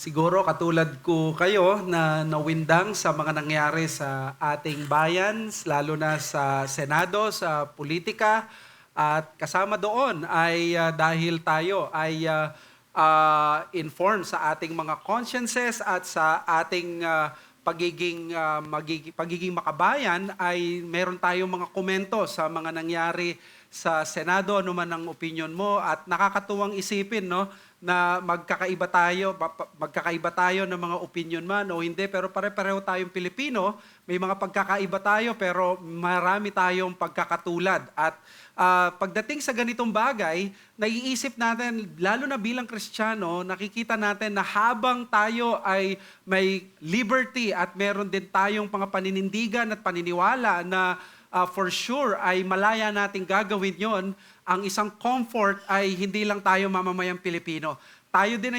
Siguro katulad ko kayo na nawindang sa mga nangyari sa ating bayan, lalo na sa Senado, sa politika, at kasama doon ay dahil tayo ay informed sa ating mga consciences at sa ating pagiging makabayan ay meron tayong mga komento sa mga nangyari sa Senado, ano man ang opinion mo, at nakakatuwang isipin, no, na magkakaiba tayo ng mga opinion man o hindi, pero pare-pareho tayong Pilipino, may mga pagkakaiba tayo pero marami tayong pagkakatulad. At pagdating sa ganitong bagay, naiisip natin, lalo na bilang Kristiyano, nakikita natin na habang tayo ay may liberty at meron din tayong mga paninindigan at paniniwala na for sure ay malaya nating gagawin yon, ang isang comfort ay hindi lang tayo mamamayang Pilipino. Tayo rin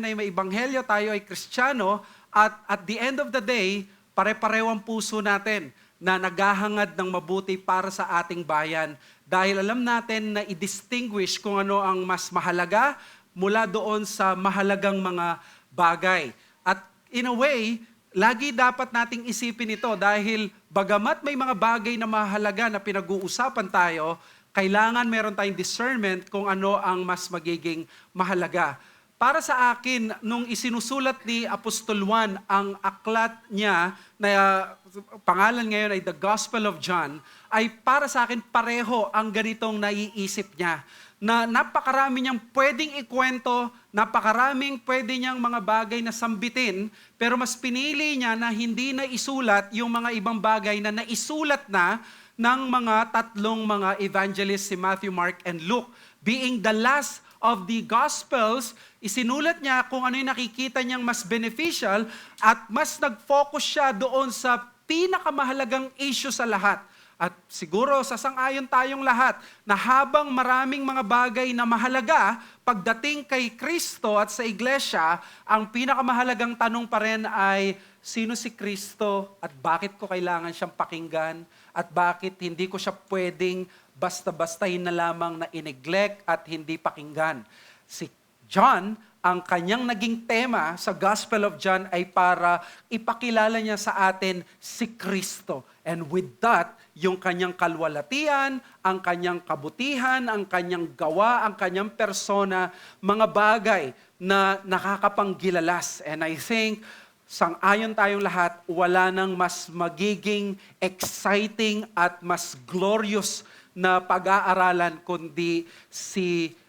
ay may ebanghelyo, tayo ay Kristiyano, at the end of the day, pare-pareho ang puso natin na naghahangad ng mabuti para sa ating bayan. Dahil alam natin na i-distinguish kung ano ang mas mahalaga mula doon sa mahalagang mga bagay. At in a way, lagi dapat nating isipin ito dahil bagamat may mga bagay na mahalaga na pinag-uusapan tayo, kailangan meron tayong discernment kung ano ang mas magiging mahalaga. Para sa akin, nung isinusulat ni Apostol Juan ang aklat niya, na pangalan ngayon ay The Gospel of John, ay para sa akin pareho ang ganitong naiisip niya. Na napakarami niyang pwedeng ikwento, napakaraming pwede niyang mga bagay na sambitin, pero mas pinili niya na hindi na isulat yung mga ibang bagay na naisulat na ng mga tatlong mga evangelists, si Matthew, Mark, and Luke. Being the last of the Gospels, isinulat niya kung ano yung nakikita niyang mas beneficial at mas nag-focus siya doon sa pinakamahalagang issue sa lahat. At siguro sasang-ayon tayong lahat na habang maraming mga bagay na mahalaga, pagdating kay Kristo at sa iglesia, ang pinakamahalagang tanong pa rin ay, sino si Kristo at bakit ko kailangan siyang pakinggan at bakit hindi ko siya pwedeng basta-bastahin na lamang na i-neglect at hindi pakinggan. Si John, ang kanyang naging tema sa Gospel of John ay para ipakilala niya sa atin si Kristo. And with that, yung kanyang kalwalatian, ang kanyang kabutihan, ang kanyang gawa, ang kanyang persona, mga bagay na nakakapanggilalas. And I think, sang-ayon tayong lahat, wala nang mas magiging exciting at mas glorious na pag-aaralan kundi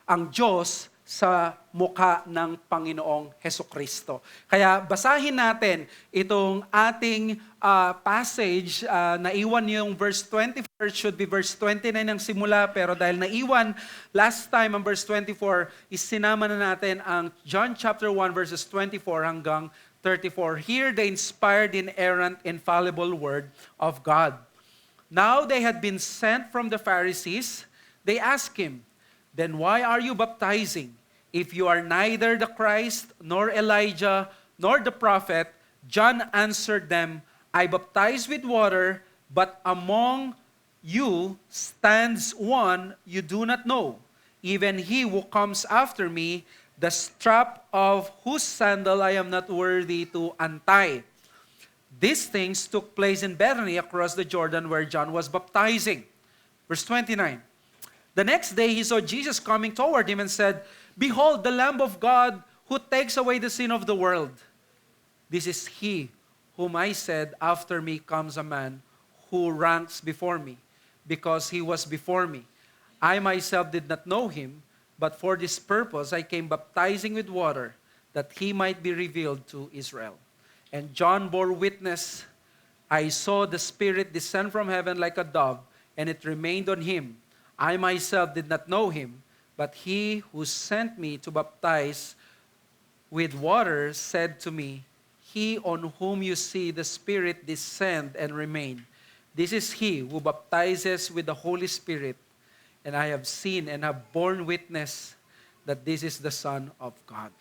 ang Diyos sa mukha ng Panginoong Hesukristo. Kaya basahin natin itong ating passage. Naiwan yung verse 24, should be verse 29 ang simula, pero dahil naiwan last time ang verse 24, isinama na natin ang John chapter 1 verses 24 hanggang 34. Hear the inspired, inerrant, infallible word of God. Now they had been sent from the Pharisees. They asked him, "Then why are you baptizing? If you are neither the Christ, nor Elijah, nor the prophet," John answered them, "I baptize with water, but among you stands one you do not know, even he who comes after me, the strap of whose sandal I am not worthy to untie." These things took place in Bethany across the Jordan where John was baptizing. Verse 29. The next day he saw Jesus coming toward him and said, "Behold, the Lamb of God who takes away the sin of the world. This is he whom I said, after me comes a man who ranks before me, because he was before me. I myself did not know him, but for this purpose I came baptizing with water, that he might be revealed to Israel." And John bore witness, "I saw the Spirit descend from heaven like a dove, and it remained on him. I myself did not know him, but he who sent me to baptize with water said to me, 'He on whom you see the Spirit descend and remain, this is he who baptizes with the Holy Spirit. And I have seen and have borne witness that this is the Son of God.'"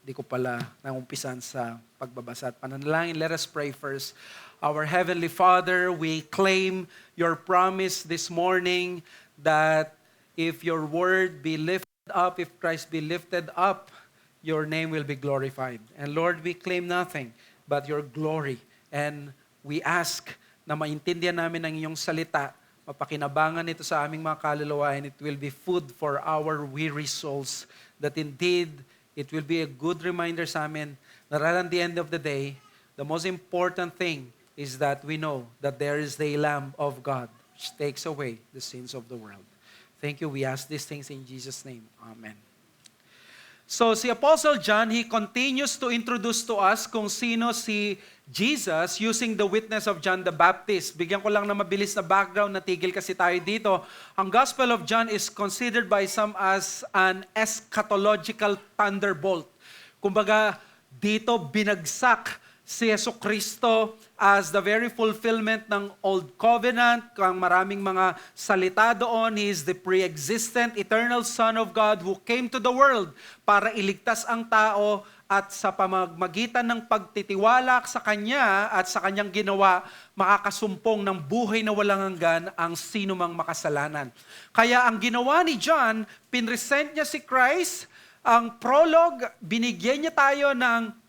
Di ko pala naumpisan sa pagbabasa at pananalangin. Let us pray first. Our Heavenly Father, we claim your promise this morning that if your word be lifted up, if Christ be lifted up, your name will be glorified. And Lord, we claim nothing but your glory. And we ask na maintindihan namin ang iyong salita, mapakinabangan ito sa aming mga kaluluwa, and it will be food for our weary souls, that indeed, it will be a good reminder sa amin that at the end of the day, the most important thing is that we know that there is the Lamb of God which takes away the sins of the world. Thank you. We ask these things in Jesus' name. Amen. So si Apostle John, he continues to introduce to us kung sino si Jesus using the witness of John the Baptist. Bigyan ko lang na mabilis na background, natigil kasi tayo dito. Ang Gospel of John is considered by some as an eschatological thunderbolt. Kumbaga, dito binagsak si Jesucristo as the very fulfillment ng Old Covenant. Kang maraming mga salita doon, He is the pre-existent, eternal Son of God who came to the world para iligtas ang tao, at sa pamamagitan ng pagtitiwala sa Kanya at sa Kanyang ginawa, makakasumpong ng buhay na walang hanggan ang sino mang makasalanan. Kaya ang ginawa ni John, pinresent niya si Christ. Ang prologue, binigyan niya tayo ng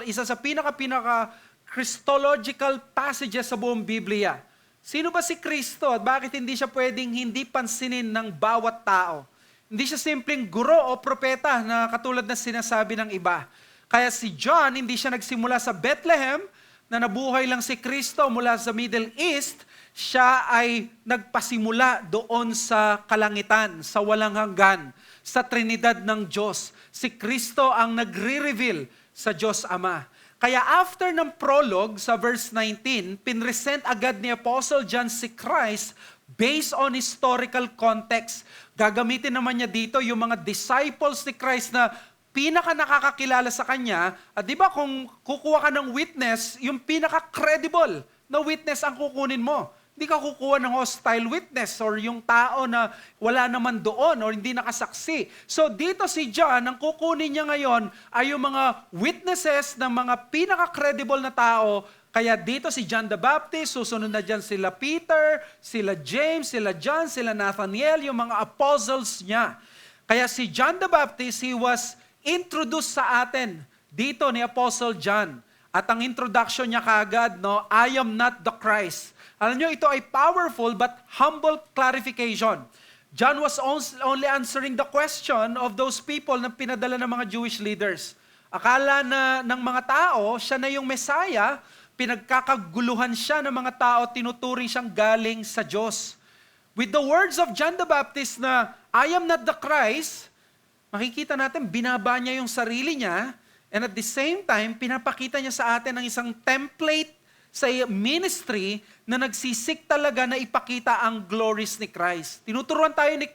isa sa pinaka-Christological passages sa buong Biblia. Sino ba si Kristo at bakit hindi siya pwedeng hindi pansinin ng bawat tao? Hindi siya simpleng guro o propeta na katulad na sinasabi ng iba. Kaya si John, hindi siya nagsimula sa Bethlehem na nabuhay lang si Kristo mula sa Middle East. Siya ay nagpasimula doon sa kalangitan, sa walang hanggan, sa Trinidad ng Diyos. Si Kristo ang nagre-reveal sa Diyos Ama. Kaya after ng prologue sa verse 19, pinresent agad ni Apostle John si Christ based on historical context. Gagamitin naman niya dito yung mga disciples ni Christ na pinaka nakakakilala sa Kanya. At di ba kung kukuha ka ng witness, yung pinaka-credible na witness ang kukunin mo. Hindi ka kukuha ng hostile witness or yung tao na wala naman doon or hindi nakasaksi. So dito si John, ang kukunin niya ngayon ay yung mga witnesses ng mga pinaka-credible na tao. Kaya dito si John the Baptist, susunod na dyan sila Peter, sila James, sila John, sila Nathaniel, yung mga apostles niya. Kaya si John the Baptist, he was introduced sa atin dito ni Apostle John. At ang introduction niya kaagad, no, I am not the Christ. Alam nyo, ito ay powerful but humble clarification. John was only answering the question of those people na pinadala ng mga Jewish leaders. Akala na ng mga tao, siya na yung Messiah, pinagkakaguluhan siya ng mga tao, tinuturing siyang galing sa Diyos. With the words of John the Baptist na, I am not the Christ, makikita natin, binaba niya yung sarili niya, and at the same time, pinapakita niya sa atin ang isang template sa ministry na nagsisik talaga na ipakita ang glories ni Christ. Tinuturuan tayo ni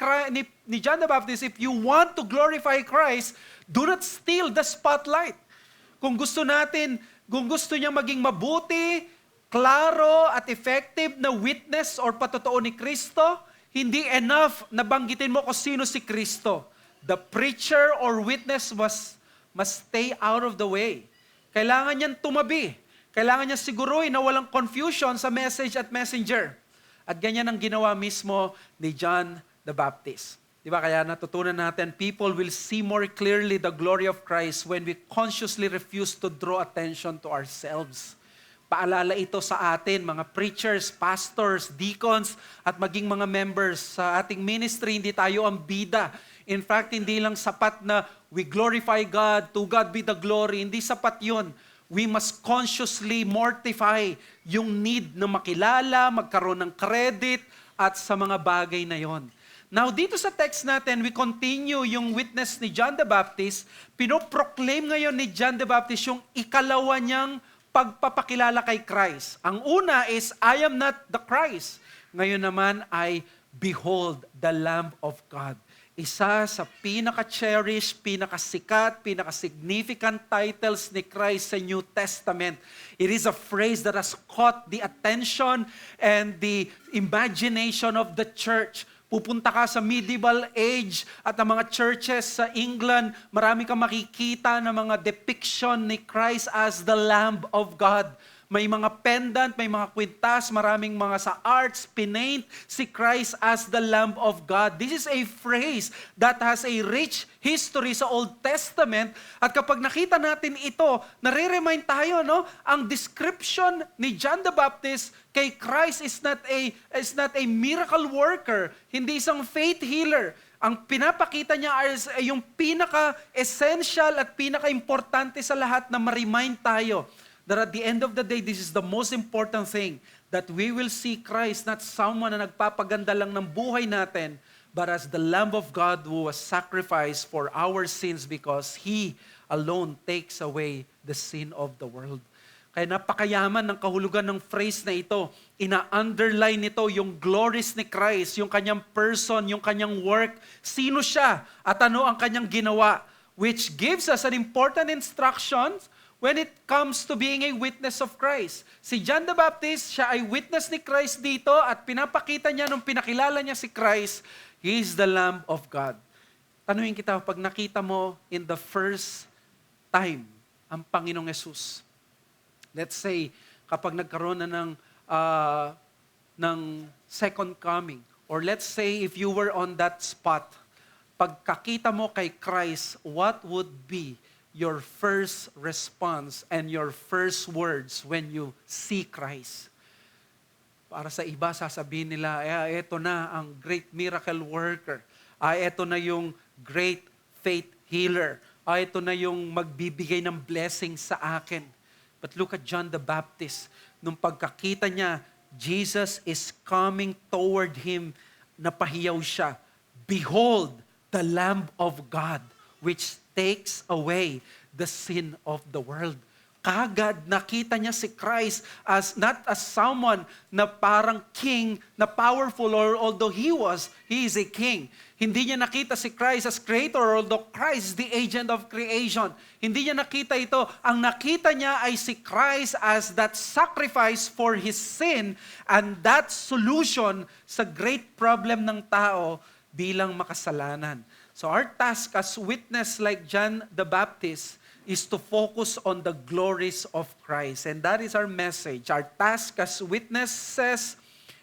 John the Baptist, if you want to glorify Christ, do not steal the spotlight. Kung gusto niya maging mabuti, klaro at effective na witness or patotoo ni Kristo, hindi enough na banggitin mo kung sino si Kristo. The preacher or witness must stay out of the way. Kailangan niyang tumabi. Kailangan niya siguruhin na walang confusion sa message at messenger. At ganyan ang ginawa mismo ni John the Baptist. Diba? Kaya natutunan natin, people will see more clearly the glory of Christ when we consciously refuse to draw attention to ourselves. Paalala ito sa atin, mga preachers, pastors, deacons, at maging mga members sa ating ministry. Hindi tayo ang bida. In fact, hindi lang sapat na we glorify God, to God be the glory. Hindi sapat yun. We must consciously mortify yung need na makilala, magkaroon ng credit, at sa mga bagay na yon. Now, dito sa text natin, we continue yung witness ni John the Baptist. Pinoproclaim ngayon ni John the Baptist yung ikalawa niyang pagpapakilala kay Christ. Ang una is, I am not the Christ. Ngayon naman ay, behold, the Lamb of God. Isa sa pinaka-cherished, pinaka-sikat, pinaka-significant titles ni Christ sa New Testament. It is a phrase that has caught the attention and the imagination of the church. Pupunta ka sa medieval age at ang mga churches sa England, marami kang makikita ng mga depiction ni Christ as the Lamb of God. may mga pendant, may mga kwintas, maraming mga sa arts, pinaint si Christ as the Lamb of God. This is a phrase that has a rich history sa Old Testament. At kapag nakita natin ito, nare-remind tayo, no? Ang description ni John the Baptist kay Christ is not a miracle worker, hindi isang faith healer. Ang pinapakita niya ay yung pinaka-essential at pinaka-importante sa lahat na ma-remind tayo that at the end of the day, this is the most important thing, that we will see Christ, not someone na nagpapaganda lang ng buhay natin, but as the Lamb of God who was sacrificed for our sins because He alone takes away the sin of the world. Kaya napakayaman ng kahulugan ng phrase na ito. Ina-underline nito yung glories ni Christ, yung kanyang person, yung kanyang work. Sino siya at ano ang kanyang ginawa? Which gives us an important instruction when it comes to being a witness of Christ. Si John the Baptist, siya ay witness ni Christ dito at pinapakita niya nung pinakilala niya si Christ, He is the Lamb of God. Tanuhin kita, pag nakita mo in the first time ang Panginoong Yesus, let's say, kapag nagkaroon na ng second coming, or let's say if you were on that spot, pagkakita mo kay Christ, what would be your first response and your first words when you see Christ? Para sa iba, sasabihin nila, eto na ang great miracle worker. Eto na yung great faith healer. Eto na yung magbibigay ng blessing sa akin. But look at John the Baptist. Nung pagkakita niya, Jesus is coming toward him, napahiyaw siya. Behold, the Lamb of God, which takes away the sin of the world. Kagad nakita niya si Christ as not as someone na parang king, na powerful, or although he is a king. Hindi niya nakita si Christ as creator, although Christ is the agent of creation. Hindi niya nakita ito. Ang nakita niya ay si Christ as that sacrifice for his sin and that solution sa great problem ng tao bilang makasalanan. So our task as witness like John the Baptist is to focus on the glories of Christ. And that is our message. Our task as witnesses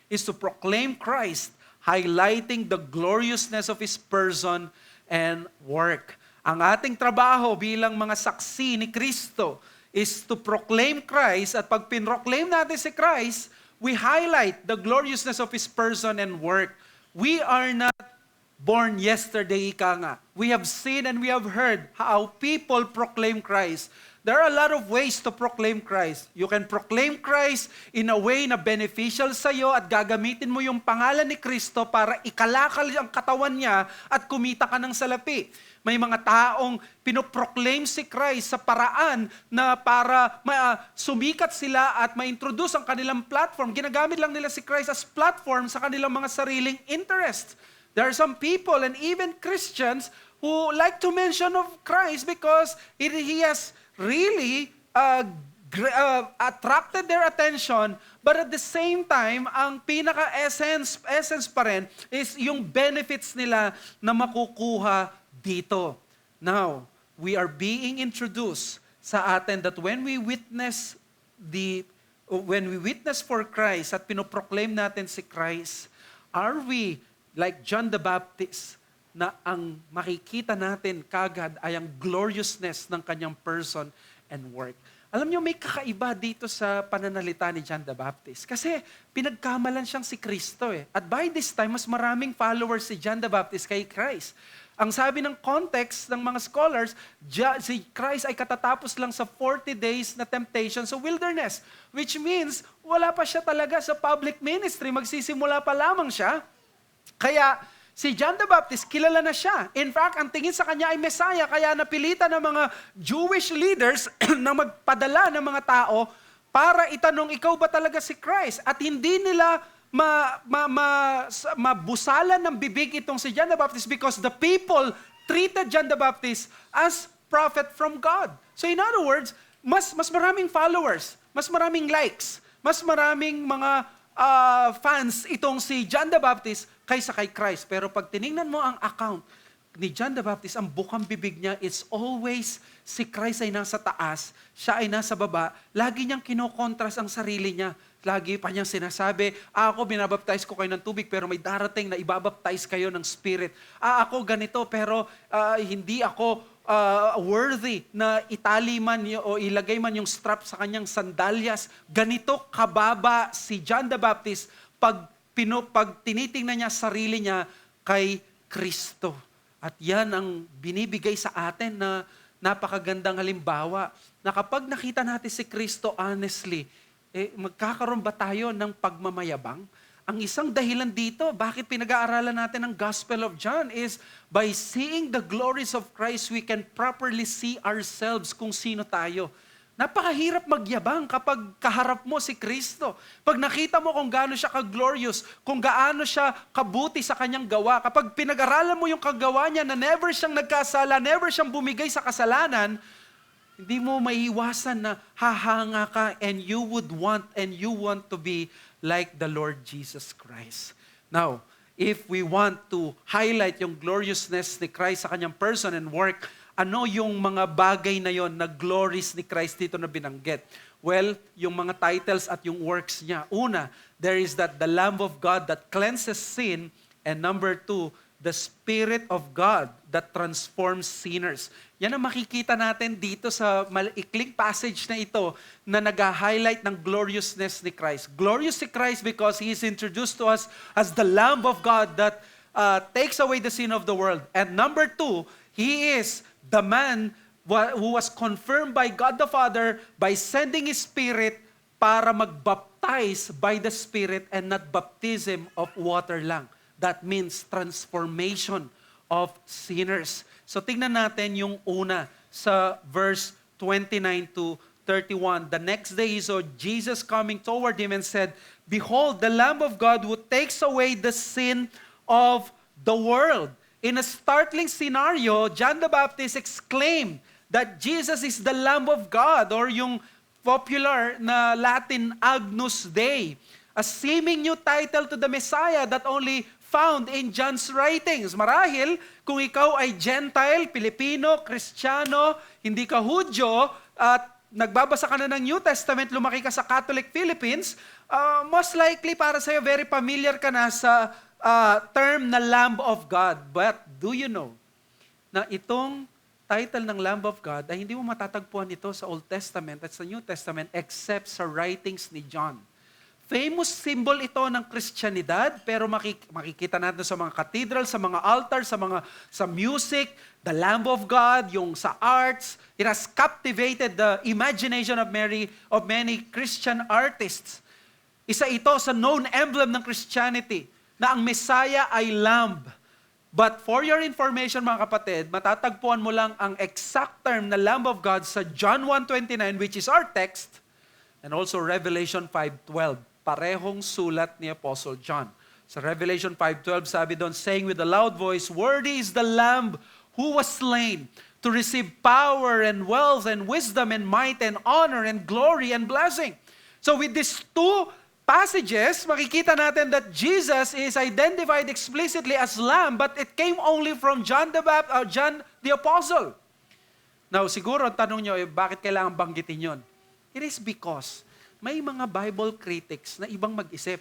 is to proclaim Christ, highlighting the gloriousness of His person and work. Ang ating trabaho bilang mga saksi ni Kristo is to proclaim Christ, at pag pinroclaim natin si Christ, we highlight the gloriousness of His person and work. We are not born yesterday, ika nga. We have seen and we have heard how people proclaim Christ. There are a lot of ways to proclaim Christ. You can proclaim Christ in a way na beneficial sa iyo at gagamitin mo yung pangalan ni Kristo para ikalakal ang katawan niya at kumita ka ng salapi. May mga taong pinoproclaim si Christ sa paraan na para sumikat sila at ma-introduce ang kanilang platform. Ginagamit lang nila si Christ as platform sa kanilang mga sariling interests. There are some people and even Christians who like to mention of Christ because He has really attracted their attention, but at the same time, ang pinaka-essence pa rin is yung benefits nila na makukuha dito. Now, we are being introduced sa atin that when we witness for Christ at pinoproclaim natin si Christ, are we like John the Baptist, na ang makikita natin kagad ay ang gloriousness ng kanyang person and work. Alam niyo, may kakaiba dito sa pananalita ni John the Baptist. Kasi pinagkamalan siyang si Kristo eh. At by this time, mas maraming followers si John the Baptist kay Christ. Ang sabi ng context ng mga scholars, si Christ ay katatapos lang sa 40 days na temptation sa wilderness. Which means, wala pa siya talaga sa public ministry. Magsisimula pa lamang siya. Kaya si John the Baptist, kilala na siya. In fact, ang tingin sa kanya ay Messiah, kaya napilitan ng mga Jewish leaders na magpadala ng mga tao para itanong, ikaw ba talaga si Christ? At hindi nila mabusalan ng bibig itong si John the Baptist because the people treated John the Baptist as prophet from God. So in other words, mas maraming followers, mas maraming likes, mas maraming mga fans itong si John the Baptist kaysa kay Christ. Pero pag tiningnan mo ang account, ni John the Baptist, ang bukang bibig niya, it's always si Christ ay nasa taas, siya ay nasa baba. Lagi niyang kinokontras ang sarili niya. Lagi pa niyang sinasabi, ako binabaptize ko kayo ng tubig, pero may darating na ibabaptize kayo ng Spirit. Ako ganito, pero hindi ako worthy na itali man o ilagay man yung strap sa kanyang sandalyas. Ganito kababa si John the Baptist pag tinitingnan niya sarili niya kay Kristo. At yan ang binibigay sa atin na napakagandang halimbawa na kapag nakita natin si Kristo honestly, magkakaroon ba tayo ng pagmamayabang? Ang isang dahilan dito, bakit pinag-aaralan natin ang Gospel of John is by seeing the glories of Christ, we can properly see ourselves kung sino tayo. Napakahirap magyabang kapag kaharap mo si Kristo. Pag nakita mo kung gaano siya ka-glorious, kung gaano siya kabuti sa kanyang gawa, kapag pinag-aralan mo yung kagawa niya na never siyang nagkasala, never siyang bumigay sa kasalanan, hindi mo maiiwasan na hahanga ka and you want to be like the Lord Jesus Christ. Now, if we want to highlight yung gloriousness ni Christ sa kanyang person and work, ano yung mga bagay na yon na glories ni Christ dito na binanggit? Well, yung mga titles at yung works niya. Una, there is that the Lamb of God that cleanses sin. And number 2, the Spirit of God that transforms sinners. Yan ang makikita natin dito sa maikling passage na ito na nag-highlight ng gloriousness ni Christ. Glorious si Christ because He is introduced to us as the Lamb of God that takes away the sin of the world. And number 2, He is the man who was confirmed by God the Father by sending His Spirit para magbaptize by the Spirit and not baptism of water lang. That means transformation of sinners. So tingnan natin yung una sa verse 29 to 31. The next day he saw Jesus coming toward him and said, "Behold, the Lamb of God who takes away the sin of the world." In a startling scenario, John the Baptist exclaimed that Jesus is the Lamb of God, or yung popular na Latin Agnus Dei, a seeming new title to the Messiah that only found in John's writings. Marahil, kung ikaw ay Gentile, Pilipino, Kristiyano, hindi ka Hudyo, at nagbabasa ka na ng New Testament, lumaki ka sa Catholic Philippines, most likely para sa'yo, very familiar ka na sa term na Lamb of God. But do you know na itong title ng Lamb of God ay hindi mo matatagpuan ito sa Old Testament at sa New Testament except sa writings ni John. Famous symbol ito ng Kristyanidad, pero makikita natin sa mga cathedral, sa mga altar, sa music, the Lamb of God, yung sa arts. It has captivated the imagination of many Christian artists. Isa ito sa known emblem ng Christianity na ang Messiah ay Lamb. But for your information mga kapatid, matatagpuan mo lang ang exact term na Lamb of God sa John 1:29, which is our text, and also Revelation 5:12. Parehong sulat ni Apostle John. Sa Revelation 5:12, sabi doon, saying with a loud voice, "Worthy is the Lamb who was slain to receive power and wealth and wisdom and might and honor and glory and blessing." So with these two passages, makikita natin that Jesus is identified explicitly as Lamb, but it came only from John the Apostle. Now, siguro ang tanong nyo, bakit kailangan banggitin yon? It is because may mga Bible critics na ibang mag-isip.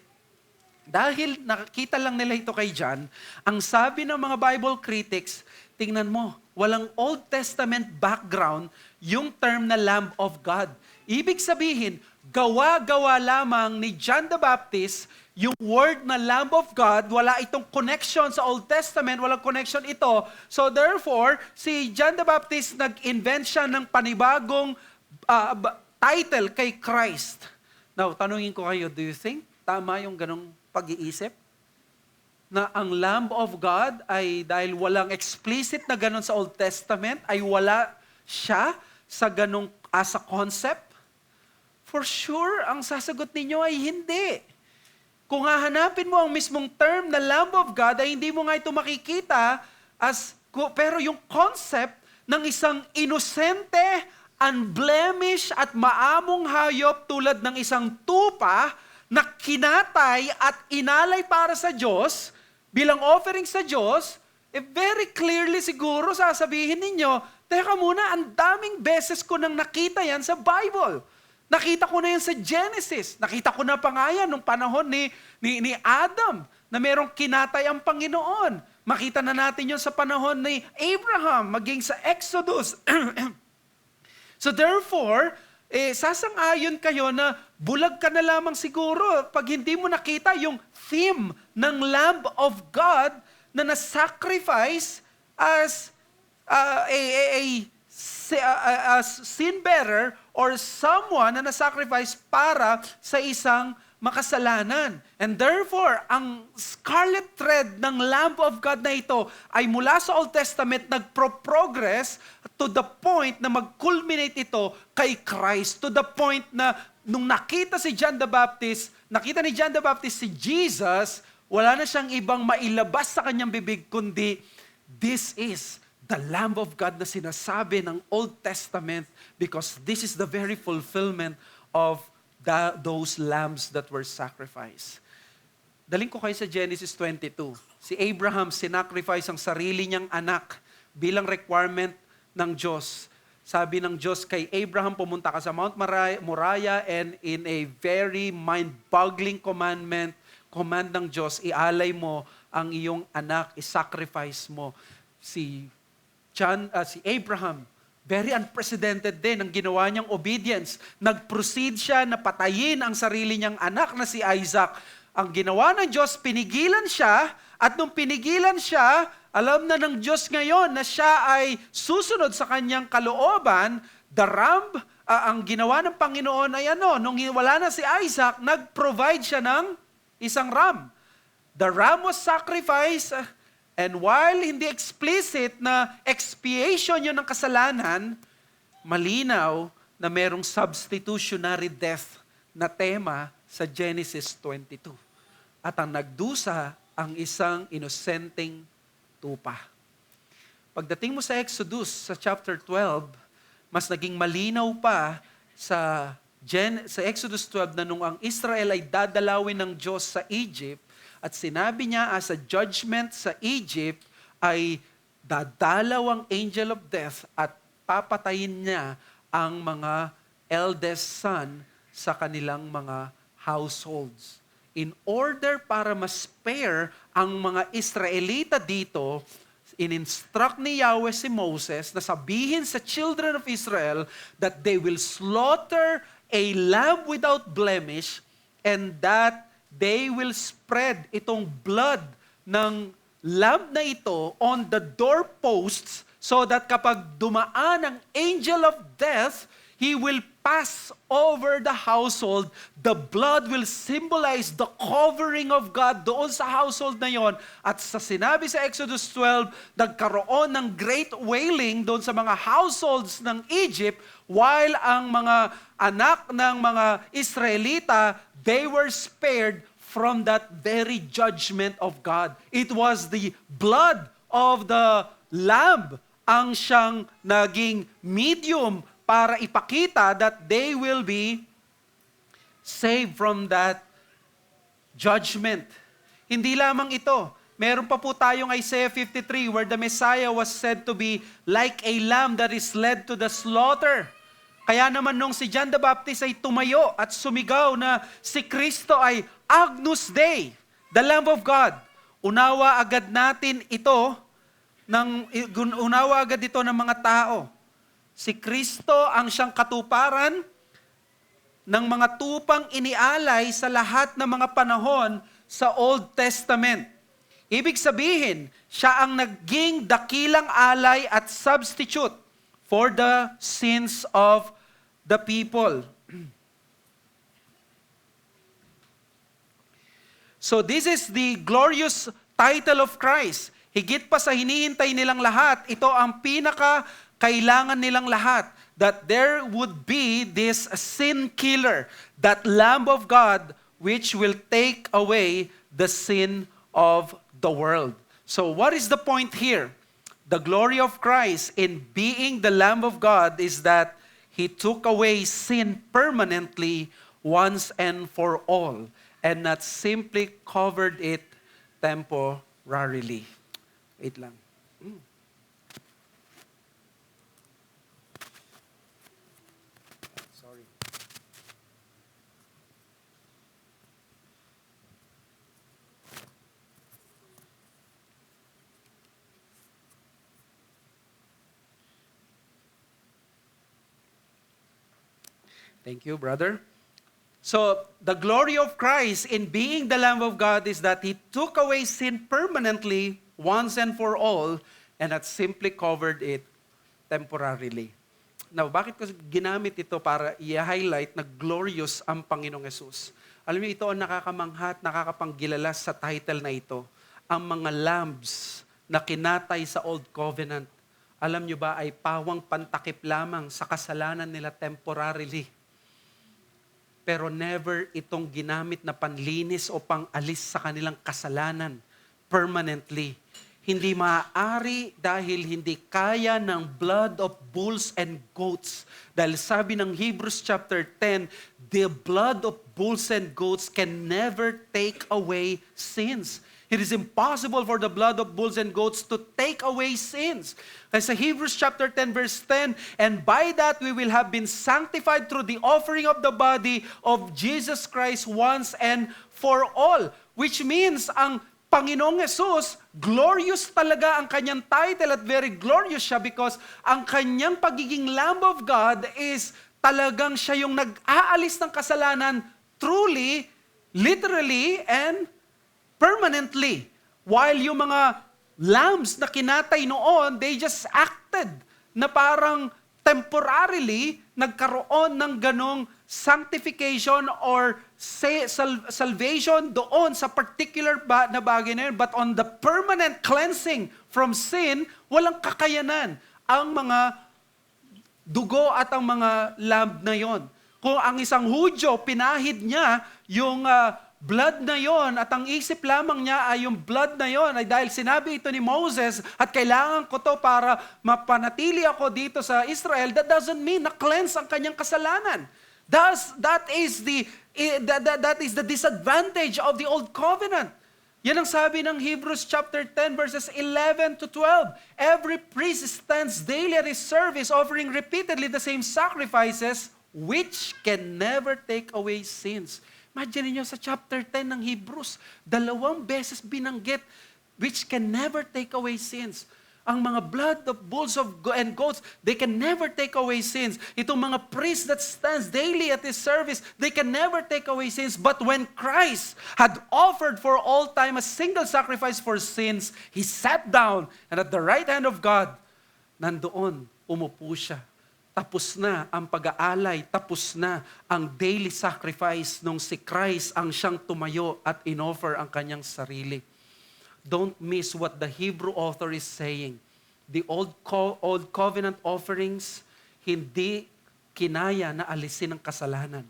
Dahil nakakita lang nila ito kay John, ang sabi ng mga Bible critics, tingnan mo, walang Old Testament background yung term na Lamb of God. Ibig sabihin, gawa-gawa lamang ni John the Baptist yung word na Lamb of God, wala itong connection sa Old Testament, walang connection ito. So therefore, si John the Baptist nag-invent siya ng panibagong title kay Christ. Now, tanungin ko kayo, do you think tama yung ganong pag-iisip? Na ang Lamb of God ay dahil walang explicit na ganon sa Old Testament, ay wala siya sa ganong as a concept? For sure, ang sasagot ninyo ay hindi. Kung hahanapin mo ang mismong term na Lamb of God, ay hindi mo nga ito makikita pero yung concept ng isang inosente, unblemished at maamong hayop tulad ng isang tupa na kinatay at inalay para sa Diyos bilang offering sa Diyos, very clearly siguro sasabihin ninyo, teka muna, ang daming beses ko nang nakita yan sa Bible. Nakita ko na yan sa Genesis. Nakita ko na pa nga yan nung panahon ni Adam na merong kinatay ang Panginoon. Makita na natin yun sa panahon ni Abraham, maging sa Exodus. So therefore, sasang-ayon kayo na bulag ka na lamang siguro pag hindi mo nakita yung theme ng Lamb of God na na-sacrifice as a sin bearer or someone na na-sacrifice para sa isang makasalanan. And therefore, ang scarlet thread ng Lamb of God na ito ay mula sa Old Testament nagpro-progress to the point na mag-culminate ito kay Christ. To the point na nung nakita ni John the Baptist si Jesus, wala na siyang ibang mailabas sa kanyang bibig kundi, this is the Lamb of God na sinasabi ng Old Testament because this is the very fulfillment of those lambs that were sacrificed. Daling ko kayo sa Genesis 22. Si Abraham sinacrifice ang sarili niyang anak bilang requirement ng Diyos. Sabi ng Diyos kay Abraham, pumunta ka sa Mount Moriah and in a very mind-boggling command ng Diyos, ialay mo ang iyong anak, isacrifice mo. Si Abraham, very unprecedented din ang ginawa niyang obedience. Nag-proceed siya na patayin ang sarili niyang anak na si Isaac. Ang ginawa ng Diyos, pinigilan siya, at nung pinigilan siya, alam na ng Diyos ngayon na siya ay susunod sa kanyang kalooban. The ram, ang ginawa ng Panginoon ay nung wala na si Isaac, nag-provide siya ng isang ram. The ram was sacrificed. And while hindi explicit na expiation yun ng kasalanan, malinaw na merong substitutionary death na tema sa Genesis 22. At ang nagdusa ang isang inosenteng tupa. Pagdating mo sa Exodus, sa chapter 12, mas naging malinaw pa sa Exodus 12 na nung ang Israel ay dadalawin ng Diyos sa Egypt, at sinabi niya as a judgment sa Egypt ay dadalaw ang angel of death at papatayin niya ang mga eldest son sa kanilang mga households. In order para ma-spare ang mga Israelita dito, in-instruct ni Yahweh si Moses na sabihin sa children of Israel that they will slaughter a lamb without blemish and that they will spread itong blood ng lamb na ito on the doorposts so that kapag dumaan ang angel of death, he will pass over the household. The blood will symbolize the covering of God doon sa household na yon. At sa sinabi sa Exodus 12, nagkaroon ng great wailing doon sa mga households ng Egypt while ang mga anak ng mga Israelita, they were spared from that very judgment of God. It was the blood of the lamb ang siyang naging medium para ipakita that they will be saved from that judgment. Hindi lamang ito. Meron pa po tayong Isaiah 53 where the Messiah was said to be like a lamb that is led to the slaughter. Kaya naman nung si John the Baptist ay tumayo at sumigaw na si Kristo ay Agnus Dei, the Lamb of God, unawa agad ito ng mga tao. Si Kristo ang siyang katuparan ng mga tupang inialay sa lahat ng mga panahon sa Old Testament. Ibig sabihin, siya ang naging dakilang alay at substitute for the sins of the people. So this is the glorious title of Christ. Higit pa sa hinihintay nilang lahat, ito ang pinaka-kailangan nilang lahat. That there would be this sin killer, that Lamb of God, which will take away the sin of the world. So what is the point here? The glory of Christ in being the Lamb of God is that He took away sin permanently once and for all, and not simply covered it temporarily. Wait lang. Sorry. Thank you, brother. So, the glory of Christ in being the Lamb of God is that He took away sin permanently, once and for all, and that simply covered it temporarily. Now, bakit ko ginamit ito para i-highlight na glorious ang Panginoong Yesus? Alam niyo, ito ang nakakamangha at nakakapanggilalas sa title na ito. Ang mga lambs na kinatay sa Old Covenant, alam niyo ba, ay pawang pantakip lamang sa kasalanan nila temporarily. Pero never itong ginamit na panlinis o pangalis sa kanilang kasalanan permanently. Hindi maaari dahil hindi kaya ng blood of bulls and goats. Dahil sabi ng Hebrews chapter 10, the blood of bulls and goats can never take away sins. It is impossible for the blood of bulls and goats to take away sins. Kasi sa Hebrews chapter 10 verse 10, and by that we will have been sanctified through the offering of the body of Jesus Christ once and for all. Which means ang Panginoong Yesus, glorious talaga ang kanyang title at very glorious siya because ang kanyang pagiging Lamb of God is talagang siya yung nag-aalis ng kasalanan truly, literally, and permanently. While yung mga lambs na kinatay noon, they just acted na parang temporarily nagkaroon ng ganong sanctification or salvation doon sa particular na bagay na yun. But on the permanent cleansing from sin, walang kakayanan ang mga dugo at ang mga lamb na yon. Kung ang isang Hudyo, pinahid niya yung blood na yon at ang isip lamang niya ay yung blood na yon ay dahil sinabi ito ni Moses at kailangan ko to para mapanatili ako dito sa Israel, that doesn't mean na-cleanse ang kanyang kasalanan. That is the disadvantage of the Old Covenant. Yan ang sabi ng Hebrews chapter 10 verses 11 to 12. Every priest stands daily at his service offering repeatedly the same sacrifices which can never take away sins. Imagine niyo sa chapter 10 ng Hebrews, 2 beses binanggit, which can never take away sins. Ang mga blood of bulls and goats, they can never take away sins. Itong mga priest that stands daily at his service, they can never take away sins. But when Christ had offered for all time a single sacrifice for sins, He sat down and at the right hand of God, nandoon, umupo siya. Tapos na ang pag-aalay, tapos na ang daily sacrifice nung si Christ ang siyang tumayo at inoffer ang kanyang sarili. Don't miss what the Hebrew author is saying. The old covenant offerings, hindi kinaya na alisin ang kasalanan.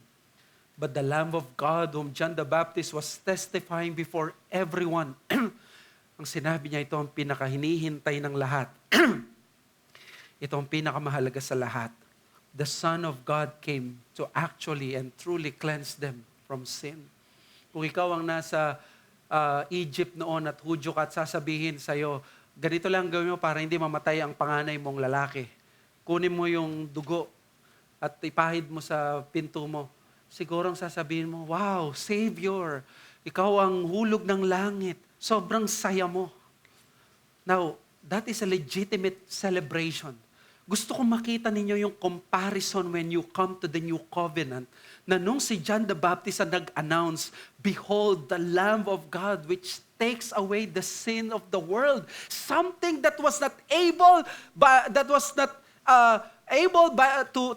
But the Lamb of God whom John the Baptist was testifying before everyone, ang sinabi niya, ito ang pinakahinihintay ng lahat. Ito ang pinakamahalaga sa lahat. The Son of God came to actually and truly cleanse them from sin. Kung ikaw ang nasa Egypt noon at Hudyo ka at sasabihin sa'yo, ganito lang gawin mo para hindi mamatay ang panganay mong lalaki. Kunin mo yung dugo at ipahid mo sa pinto mo. Siguro ang sasabihin mo, wow, Savior, ikaw ang hulog ng langit. Sobrang saya mo. Now, that is a legitimate celebration. Gusto kong makita ninyo yung comparison when you come to the new covenant na nung si John the Baptist ang nag-announce, behold, the Lamb of God which takes away the sin of the world. Something that was not able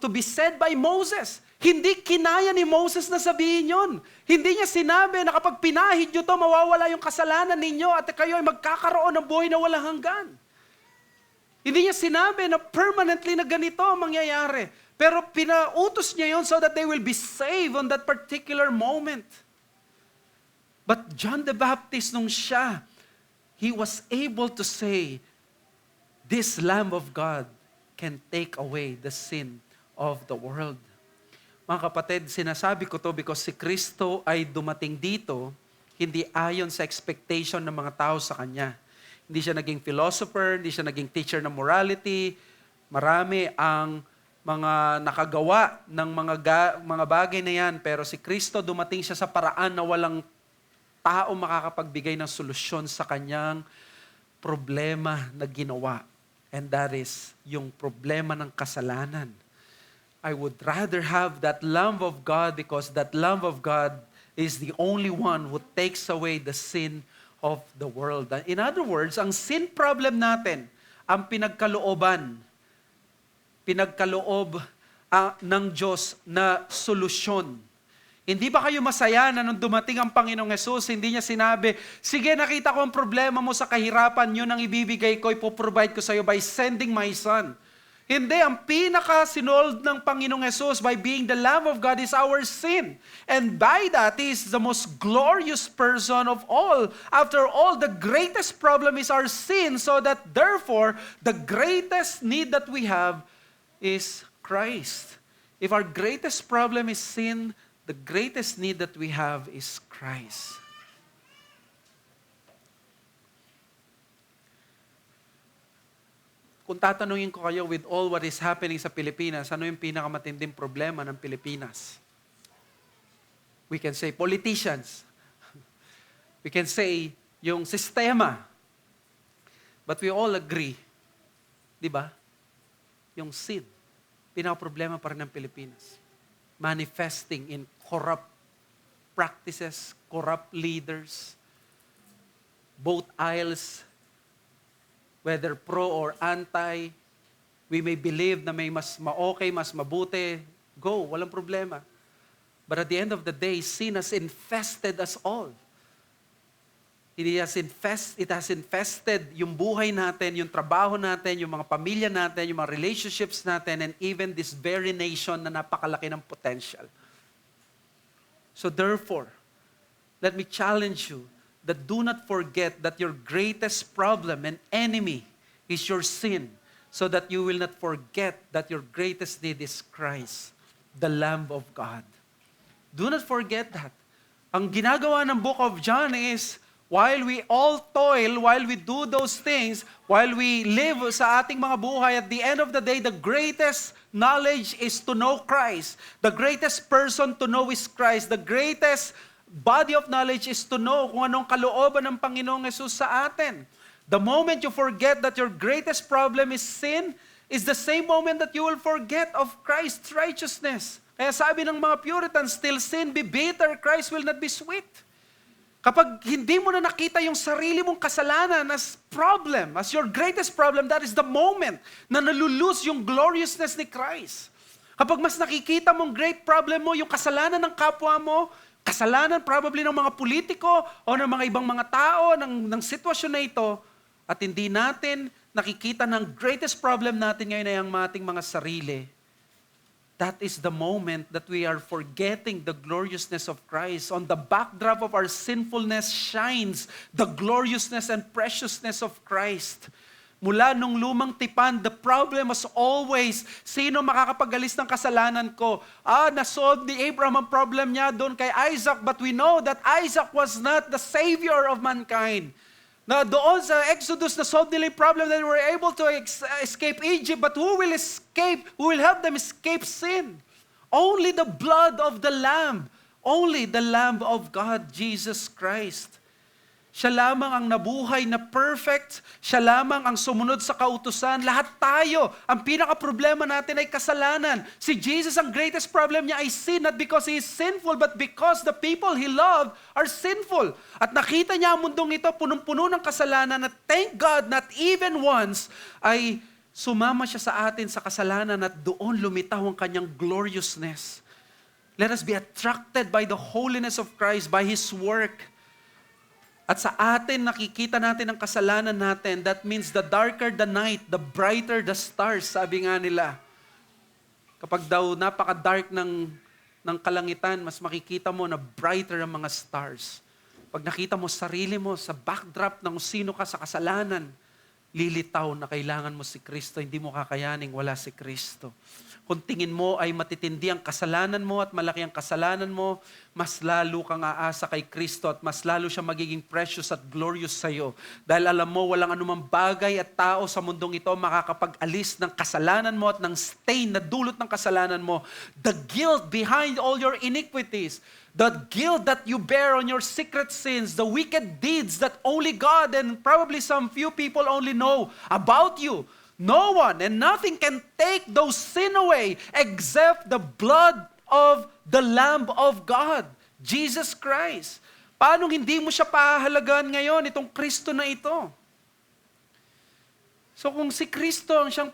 to be said by Moses. Hindi kinaya ni Moses na sabihin yun. Hindi niya sinabi na kapag pinahid nyo to, mawawala yung kasalanan ninyo at kayo ay magkakaroon ng buhay na walang hanggan. Hindi niya sinabi na permanently na ganito ang mangyayari. Pero pinautos niya yon so that they will be saved on that particular moment. But John the Baptist, nung siya, he was able to say, this Lamb of God can take away the sin of the world. Mga kapatid, sinasabi ko to because si Kristo ay dumating dito, hindi ayon sa expectation ng mga tao sa Kanya. hindi siya naging philosopher, hindi siya naging teacher ng morality. Marami ang mga nakagawa ng mga bagay na yan, pero si Kristo dumating siya sa paraan na walang tao makakapagbigay ng solusyon sa kanyang problema na ginawa. And that is yung problema ng kasalanan. I would rather have that Lamb of God because that Lamb of God is the only one who takes away the sin of the world. In other words, ang sin problem natin, ang pinagkaloob ng Diyos na solusyon. Hindi ba kayo masaya na nung dumating ang Panginoong Hesus, hindi niya sinabi, sige, nakita ko ang problema mo sa kahirapan, yun ang ibibigay ko, ipoprovide ko sa iyo by sending my Son. Hindi, ang pinaka-sinold ng Panginoong Hesus by being the Lamb of God is our sin. And by that, He is the most glorious person of all. After all, the greatest problem is our sin, so that therefore, the greatest need that we have is Christ. If our greatest problem is sin, the greatest need that we have is Christ. Kung tatanungin ko kayo with all what is happening sa Pilipinas, ano yung pinakamatinding problema ng Pilipinas? We can say politicians. We can say yung sistema. But we all agree, di ba? Yung sin, pinaka-problema pa rin ng Pilipinas. Manifesting in corrupt practices, corrupt leaders, both aisles, whether pro or anti, we may believe na may mas ma-okay, mas mabuti, go, walang problema. But at the end of the day, sin has infested us all. It has infested yung buhay natin, yung trabaho natin, yung mga pamilya natin, yung mga relationships natin, and even this very nation na napakalaki ng potential. So therefore, let me challenge you that do not forget that your greatest problem and enemy is your sin, so that you will not forget that your greatest need is Christ, the Lamb of God. Do not forget that. Ang ginagawa ng book of John is, while we all toil, while we do those things, while we live sa ating mga buhay, at the end of the day, the greatest knowledge is to know Christ. The greatest person to know is Christ. The greatest body of knowledge is to know kung anong kalooban ng Panginoong Hesus sa atin. The moment you forget that your greatest problem is sin, is the same moment that you will forget of Christ's righteousness. Kaya sabi ng mga Puritans, still sin be bitter, Christ will not be sweet. Kapag hindi mo na nakita yung sarili mong kasalanan as problem, as your greatest problem, that is the moment na nalulose yung gloriousness ni Christ. Kapag mas nakikita mong great problem mo, yung kasalanan ng kapwa mo, kasalanan probably ng mga politiko o ng mga ibang mga tao, ng sitwasyon na ito, at hindi natin nakikita ng greatest problem natin ngayon ay ang ating mga sarili, that is the moment that we are forgetting the gloriousness of Christ. On the backdrop of our sinfulness shines the gloriousness and preciousness of Christ. Mula nung lumang tipan, the problem was always, sino makakapagalis ng kasalanan ko? Nasolve ni Abraham ang problem niya doon kay Isaac, but we know that Isaac was not the savior of mankind. Na doon sa Exodus, na-solve nila yung problem that they were able to escape Egypt, but who will help them escape sin? Only the blood of the Lamb. Only the Lamb of God, Jesus Christ. Siya lamang ang nabuhay na perfect. Siya lamang ang sumunod sa kautusan. Lahat tayo, ang pinaka-problema natin ay kasalanan. Si Jesus, ang greatest problem niya ay sin, not because He is sinful, but because the people He loved are sinful. At nakita niya ang mundong ito, punong-puno ng kasalanan, at thank God, not even once, ay sumama siya sa atin sa kasalanan at doon lumitaw ang kanyang gloriousness. Let us be attracted by the holiness of Christ, by His work. At sa atin, nakikita natin ang kasalanan natin. That means the darker the night, the brighter the stars, sabi nga nila. Kapag daw napaka-dark ng kalangitan, mas makikita mo na brighter ang mga stars. Pag nakita mo sarili mo sa backdrop ng sino ka sa kasalanan, lilitaw na kailangan mo si Kristo, hindi mo kakayaning wala si Kristo. Kung tingin mo ay matitindi ang kasalanan mo at malaki ang kasalanan mo, mas lalo kang aasa kay Kristo at mas lalo siya magiging precious at glorious sa iyo. Dahil alam mo, walang anumang bagay at tao sa mundong ito makakapag-alis ng kasalanan mo at ng stain na dulot ng kasalanan mo. The guilt behind all your iniquities, the guilt that you bear on your secret sins, the wicked deeds that only God and probably some few people only know about you. No one and nothing can take those sin away except the blood of the Lamb of God, Jesus Christ. Paano hindi mo siya pahalagaan ngayon, itong Kristo na ito? So kung si Kristo ang siyang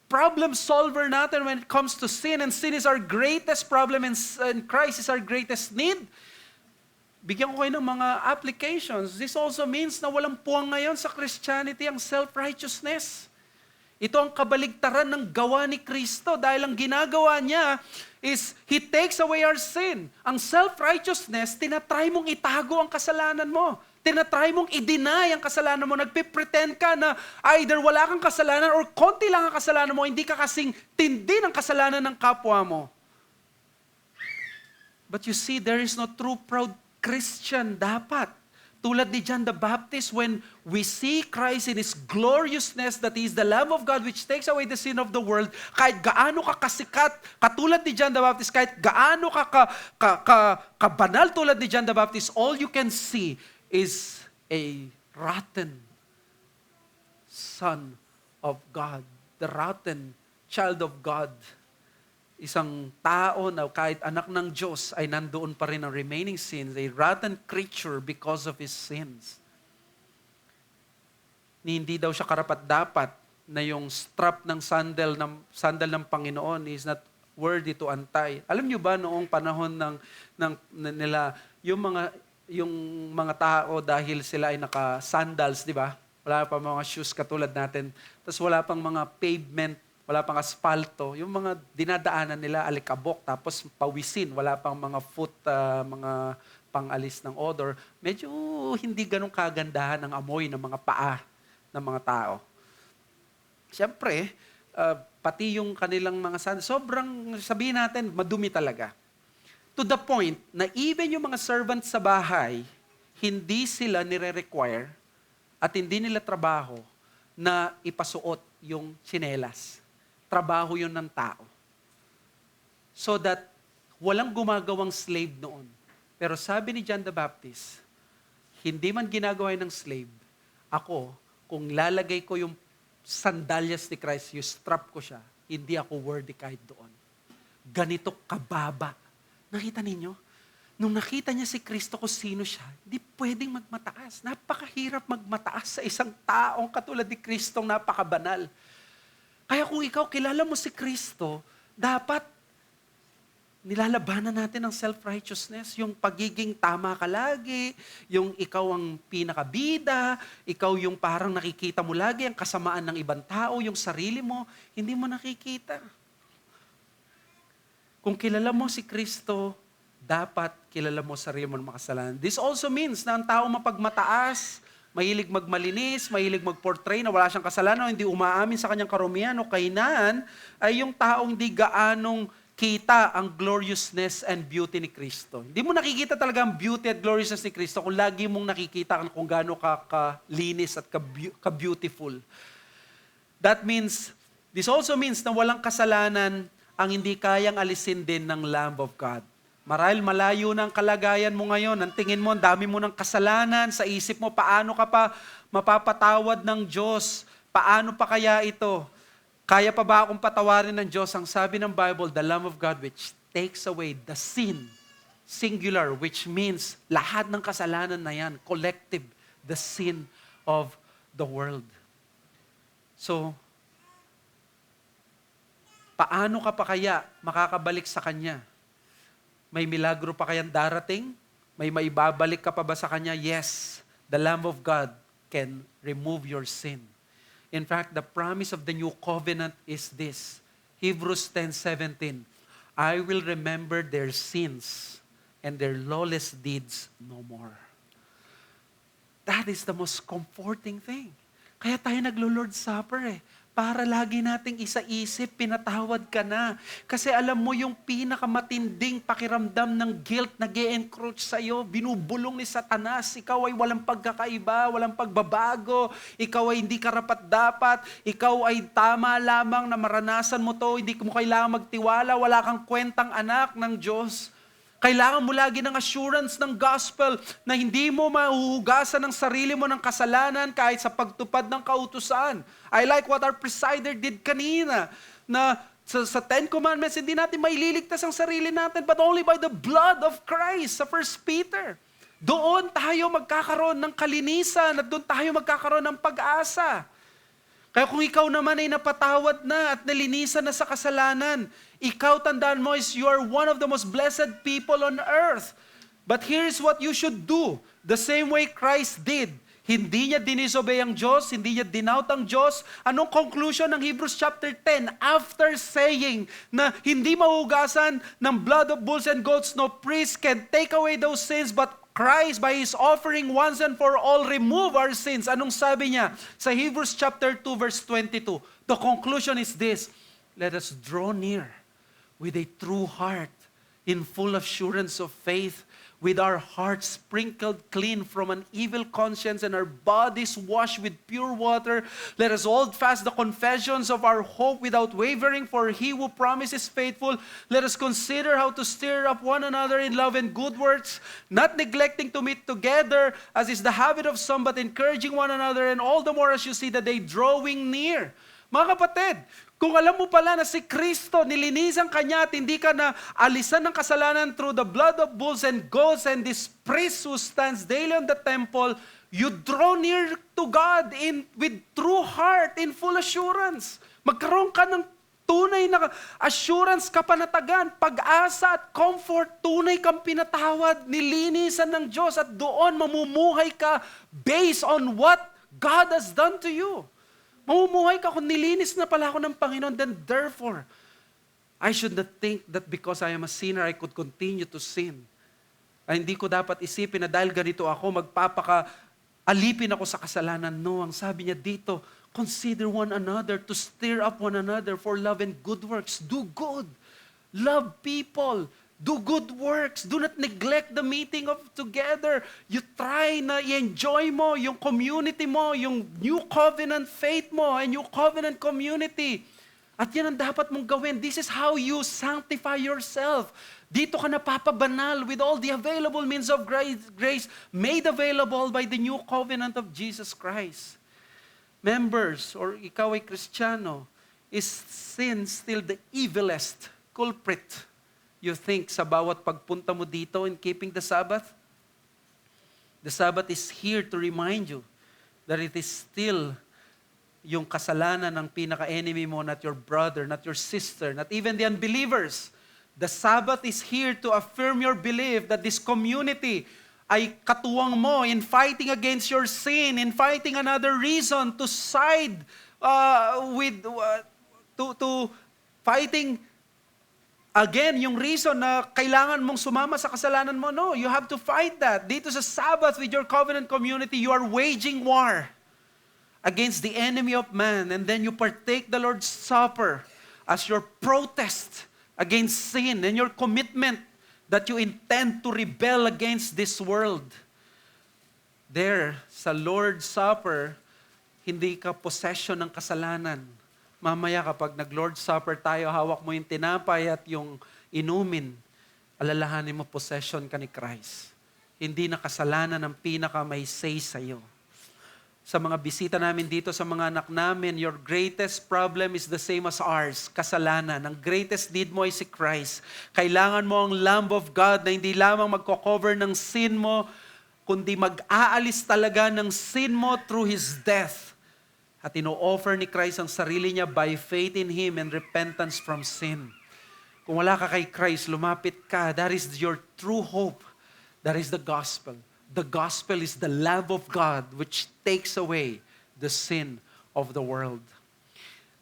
problem solver natin when it comes to sin, and sin is our greatest problem and Christ is our greatest need, bigyan ko kayo ng mga applications. This also means na walang puwang ngayon sa Christianity ang self-righteousness. Ito ang kabaligtaran ng gawa ni Kristo dahil ang ginagawa niya is He takes away our sin. Ang self-righteousness, tinatry mong itago ang kasalanan mo. Tinatry mong i-deny ang kasalanan mo. Nagpipretend ka na either wala kang kasalanan or konti lang ang kasalanan mo, hindi ka kasing tindi ng kasalanan ng kapwa mo. But you see, there is no true proud Christian dapat. Tulad ni John the Baptist, when we see Christ in His gloriousness, that He is the Lamb of God which takes away the sin of the world, kahit gaano ka kasikat, katulad ni John the Baptist, kahit gaano ka kabanal tulad ni John the Baptist, all you can see is a rotten son of God, the rotten child of God. Isang tao na kahit anak ng Diyos ay nandoon pa rin ang remaining sins, a rotten creature because of his sins. Hindi daw siya karapat-dapat na yung strap ng sandal ng Panginoon is not worthy to untie. Alam niyo ba noong panahon nila yung mga tao dahil sila ay naka-sandals, di ba? Wala pa mga shoes katulad natin. Tapos wala pang mga pavement, wala pang asfalto, yung mga dinadaanan nila alikabok, tapos pawisin, wala pang mga mga pangalis ng odor. Medyo hindi ganun kagandahan ang amoy ng mga paa ng mga tao. Siyempre, pati yung kanilang mga sobrang, sabihin natin, madumi talaga. To the point na even yung mga servants sa bahay, hindi sila nire-require at hindi nila trabaho na ipasuot yung tsinelas. Trabaho yun ng tao. So that walang gumagawang slave noon. Pero sabi ni John the Baptist, hindi man ginagawa ng slave, ako, kung lalagay ko yung sandalyas ni Christ, yung strap ko siya, hindi ako worthy kahit doon. Ganito kababa. Nakita ninyo? Nung nakita niya si Kristo kung sino siya, hindi pwedeng magmataas. Napakahirap magmataas sa isang taong katulad ni Kristong napakabanal. Kaya kung ikaw kilala mo si Kristo, dapat nilalabanan natin ang self-righteousness, yung pagiging tama ka lagi, yung ikaw ang pinakabida, ikaw yung parang nakikita mo lagi ang kasamaan ng ibang tao, yung sarili mo, hindi mo nakikita. Kung kilala mo si Kristo, dapat kilala mo sarili mo ng makasalanan. This also means na ang tao mapagmataas, mahilig magmalinis, mahilig mag-portray na wala siyang kasalanan, hindi umaamin sa kanyang karumihan o kahinaan, ay yung taong hindi gaanong kita ang gloriousness and beauty ni Kristo. Hindi mo nakikita talaga ang beauty at gloriousness ni Kristo kung lagi mong nakikita kung gaano ka-linis at ka-beautiful. This also means na walang kasalanan ang hindi kayang alisin din ng Lamb of God. Marahil malayo na ang kalagayan mo ngayon, ang tingin mo, ang dami mo ng kasalanan, sa isip mo, paano ka pa mapapatawad ng Diyos? Paano pa kaya ito? Kaya pa ba akong patawarin ng Diyos? Ang sabi ng Bible, the Lamb of God which takes away the sin, singular, which means lahat ng kasalanan na yan, collective, the sin of the world. So, paano ka pa kaya makakabalik sa Kanya? May milagro pa kayang darating? May maibabalik ka pa ba sa Kanya? Yes, the Lamb of God can remove your sin. In fact, the promise of the new covenant is this. Hebrews 10:17. I will remember their sins and their lawless deeds no more. That is the most comforting thing. Kaya tayo naglo-Lord's Supper . para lagi nating isaisip, pinatawad ka na. Kasi alam mo yung pinakamatinding pakiramdam ng guilt na ge-encroach sa'yo, binubulong ni Satanas, ikaw ay walang pagkakaiba, walang pagbabago, ikaw ay hindi karapat-dapat, ikaw ay tama lamang na maranasan mo to, hindi mo kailangan magtiwala, wala kang kwentang anak ng Diyos. Kailangan mo lagi ng assurance ng gospel na hindi mo mahuhugasan ng sarili mo ng kasalanan kahit sa pagtupad ng kautusan. I like what our presider did kanina, na sa Ten Commandments, hindi natin maililigtas ang sarili natin, but only by the blood of Christ, sa 1 Peter. Doon tayo magkakaroon ng kalinisan at doon tayo magkakaroon ng pag-asa. Kaya kung ikaw naman ay napatawad na at nalinisan na sa kasalanan, ikaw, tandaan mo, is you are one of the most blessed people on earth. But here's what you should do. The same way Christ did. Hindi niya dinisobey ang Diyos, hindi niya dinout ang Diyos. Anong conclusion ng Hebrews chapter 10? After saying na hindi mahugasan ng blood of bulls and goats, no priest can take away those sins, but Christ, by His offering once and for all, remove our sins. Anong sabi niya sa Hebrews chapter 2, verse 22? The conclusion is this: let us draw near with a true heart, in full assurance of faith, with our hearts sprinkled clean from an evil conscience and our bodies washed with pure water. Let us hold fast the confessions of our hope without wavering, for He who promises faithful. Let us consider how to stir up one another in love and good works, not neglecting to meet together, as is the habit of some, but encouraging one another, and all the more as you see the day drawing near. Mga kapatid, kung alam mo pala na si Kristo, nilinisan ka niya at hindi ka na alisan ng kasalanan through the blood of bulls and goats and this priest who stands daily on the temple, you draw near to God with true heart, in full assurance. Magkaroon ka ng tunay na assurance, kapanatagan, pag-asa at comfort. Tunay kang pinatawad, nilinisan ng Diyos, at doon mamumuhay ka based on what God has done to you. Mamumuhay ka kung nilinis na pala ako ng Panginoon, then therefore, I should not think that because I am a sinner, I could continue to sin. Ay, hindi ko dapat isipin na dahil ganito ako, alipin ako sa kasalanan. No, ang sabi niya dito, consider one another, to stir up one another for love and good works. Do good. Love people. Do good works. Do not neglect the meeting of together. You try na i-enjoy mo yung community mo, yung new covenant faith mo, and new covenant community. At yan ang dapat mong gawin. This is how you sanctify yourself. Dito ka napapabanal with all the available means of grace made available by the new covenant of Jesus Christ. Members, or ikaw ay Kristiyano, is sin still the evilest culprit? You think sa bawat pagpunta mo dito in keeping the Sabbath? The Sabbath is here to remind you that it is still yung kasalanan ng pinaka-enemy mo, not your brother, not your sister, not even the unbelievers. The Sabbath is here to affirm your belief that this community ay katuwang mo in fighting against your sin, in fighting another reason to side to fighting again, yung reason na kailangan mong sumama sa kasalanan mo, no, you have to fight that. Dito sa Sabbath with your covenant community, you are waging war against the enemy of man, and then you partake the Lord's Supper as your protest against sin and your commitment that you intend to rebel against this world. There, sa Lord's Supper, hindi ka possession ng kasalanan. Mamaya kapag nag-Lord's Supper tayo, hawak mo yung tinapay at yung inumin, alalahanin mo possession ka ni Christ. Hindi na kasalanan ang pinaka may say sa'yo. Sa mga bisita namin dito, sa mga anak namin, your greatest problem is the same as ours, kasalanan. Ang greatest need mo ay si Christ. Kailangan mo ang Lamb of God na hindi lamang magko-cover ng sin mo, kundi mag-aalis talaga ng sin mo through His death. At ino-offer ni Christ ang sarili niya by faith in Him and repentance from sin. Kung wala ka kay Christ, lumapit ka. That is your true hope. That is the gospel. The gospel is the love of God which takes away the sin of the world.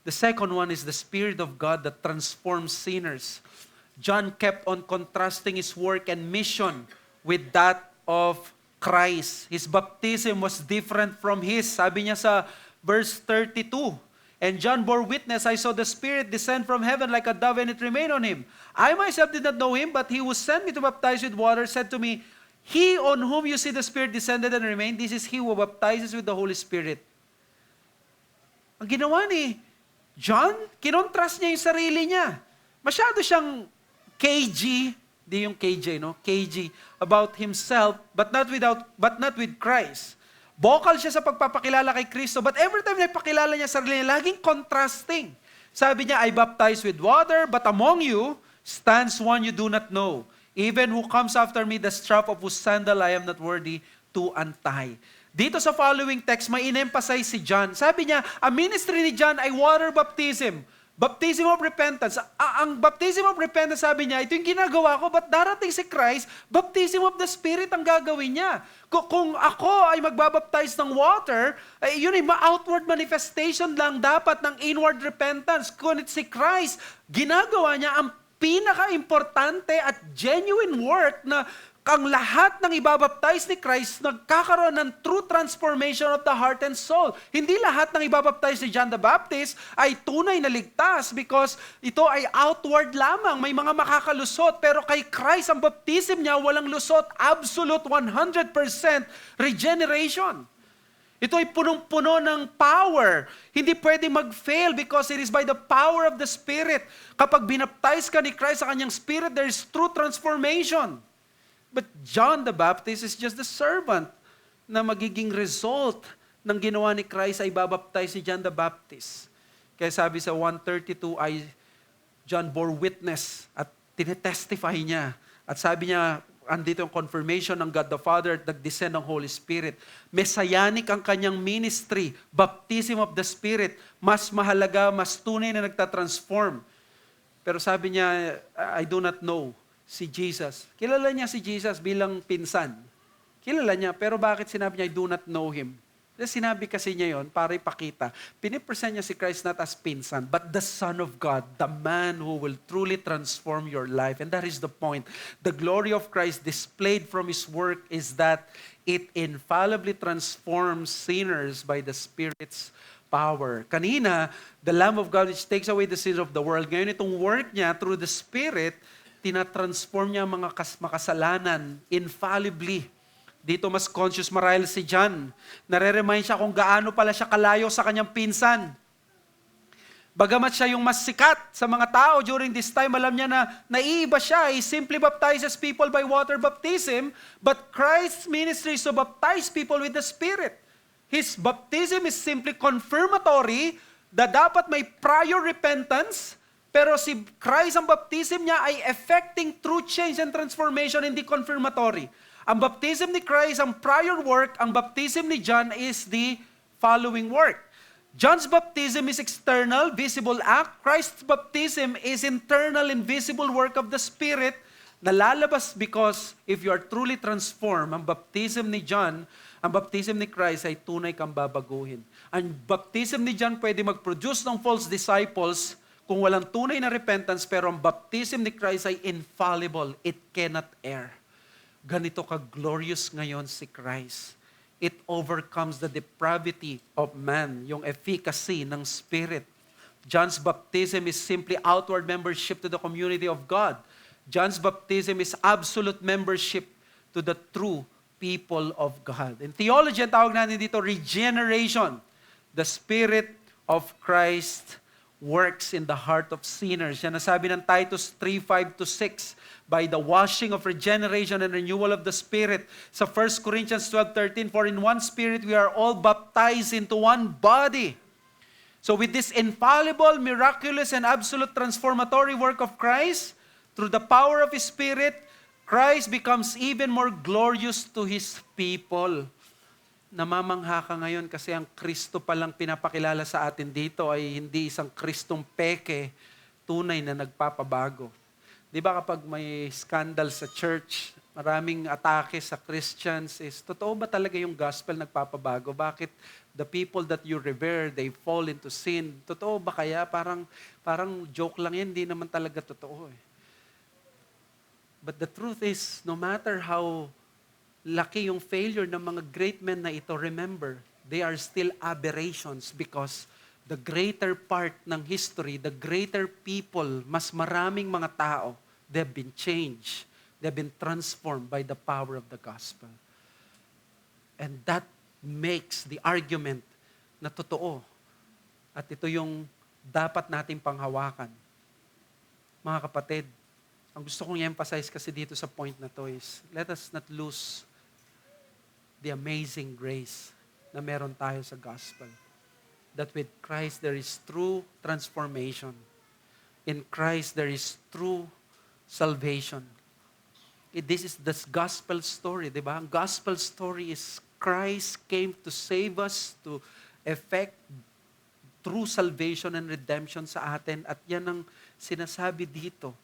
The second one is the Spirit of God that transforms sinners. John kept on contrasting his work and mission with that of Christ. His baptism was different from his. Sabi niya sa verse 32, And John bore witness, I saw the Spirit descend from heaven like a dove, and it remained on him. I myself did not know him, but he who sent me to baptize with water said to me, He on whom you see the Spirit descended and remained, this is he who baptizes with the Holy Spirit. Ang ginawa ni John, kinontrast niya yung sarili niya. Masyado siyang KG, di yung KJ, no? KG, about himself, but not with Christ. Vocal siya sa pagpapakilala kay Kristo, but every time na ipakilala niya sarili niya, laging contrasting. Sabi niya, I baptize with water, but among you stands one you do not know, even who comes after me, the strap of whose sandal I am not worthy to untie. Dito sa following text, may in-emphasize si John. Sabi niya, ang ministry ni John ay water baptism. Baptism of repentance. Ang baptism of repentance, sabi niya, ito yung ginagawa ko, but darating si Christ, baptism of the Spirit ang gagawin niya. Kung ako ay magbabaptize ng water, yun ay outward manifestation lang dapat ng inward repentance. Kung si Christ, ginagawa niya ang pinaka-importante at genuine work na ang lahat ng ibabaptize ni Christ nagkakaroon ng true transformation of the heart and soul. Hindi lahat ng ibabaptize ni John the Baptist ay tunay na ligtas because ito ay outward lamang. May mga makakalusot, pero kay Christ ang baptism niya walang lusot. Absolute 100% regeneration. Ito ay punong-puno ng power. Hindi pwede mag-fail because it is by the power of the Spirit. Kapag binaptize ka ni Christ sa kanyang Spirit, there is true transformation. But John the Baptist is just the servant na magiging result ng ginawa ni Christ ay babaptize si John the Baptist. Kaya sabi sa 132 ay John bore witness at tinetestify niya. At sabi niya, andito yung confirmation ng God the Father at nag-descend ng Holy Spirit. Messianic ang kanyang ministry, baptism of the Spirit, mas mahalaga, mas tunay na nagtatransform. Pero sabi niya, I do not know si Jesus. Kilala niya si Jesus bilang pinsan. Kilala niya, pero bakit sinabi niya, I do not know him? Sinabi kasi niya yon para ipakita. Pinipresent niya si Christ not as pinsan, but the Son of God, the man who will truly transform your life. And that is the point. The glory of Christ displayed from His work is that it infallibly transforms sinners by the Spirit's power. Kanina, the Lamb of God which takes away the sins of the world. Ngayon itong work niya through the Spirit, tinatransform niya mga makasalanan infallibly. Dito mas conscious marahil si John. Nare-remind siya kung gaano pala siya kalayo sa kanyang pinsan. Bagamat siya yung mas sikat sa mga tao during this time, alam niya na naiiba siya. He simply baptizes people by water baptism, but Christ's ministry is to baptize people with the Spirit. His baptism is simply confirmatory na dapat may prior repentance. Pero si Christ, ang baptism niya ay effecting true change and transformation, hindi confirmatory. Ang baptism ni Christ, ang prior work, ang baptism ni John is the following work. John's baptism is external, visible act. Christ's baptism is internal, invisible work of the Spirit na lalabas because if you are truly transformed, ang baptism ni John, ang baptism ni Christ ay tunay kang babaguhin. Ang baptism ni John pwede mag-produce ng false disciples kung walang tunay na repentance, pero ang baptism ni Christ ay infallible. It cannot err. Ganito ka-glorious ngayon si Christ. It overcomes the depravity of man, yung efficacy ng Spirit. John's baptism is simply outward membership to the community of God. John's baptism is absolute membership to the true people of God. In theology, ang tawag natin dito, regeneration. The Spirit of Christ works in the heart of sinners. Yan nasabi ng Titus 3:5-6, by the washing of regeneration and renewal of the Spirit. Sa 1 Corinthians 12:13, for in one Spirit we are all baptized into one body. So with this infallible, miraculous, and absolute transformatory work of Christ, through the power of His Spirit, Christ becomes even more glorious to His people. Namamangha ka ngayon kasi ang Kristo palang pinapakilala sa atin dito ay hindi isang Kristong peke, tunay na nagpapabago. Di ba kapag may scandal sa church, maraming atake sa Christians is, totoo ba talaga yung gospel nagpapabago? Bakit the people that you revere, they fall into sin? Totoo ba kaya? Parang joke lang yan, hindi naman talaga totoo eh. But the truth is, no matter how laki yung failure ng mga great men na ito, remember, they are still aberrations because the greater part ng history, the greater people, mas maraming mga tao, they've been changed. They've been transformed by the power of the gospel. And that makes the argument na totoo. At ito yung dapat nating panghawakan. Mga kapatid, ang gusto kong i-emphasize kasi dito sa point na to is, let us not lose the amazing grace na meron tayo sa gospel. That with Christ there is true transformation. In Christ there is true salvation. This is the gospel story, di ba? Ang gospel story is Christ came to save us, to effect true salvation and redemption sa atin. At yan ang sinasabi dito.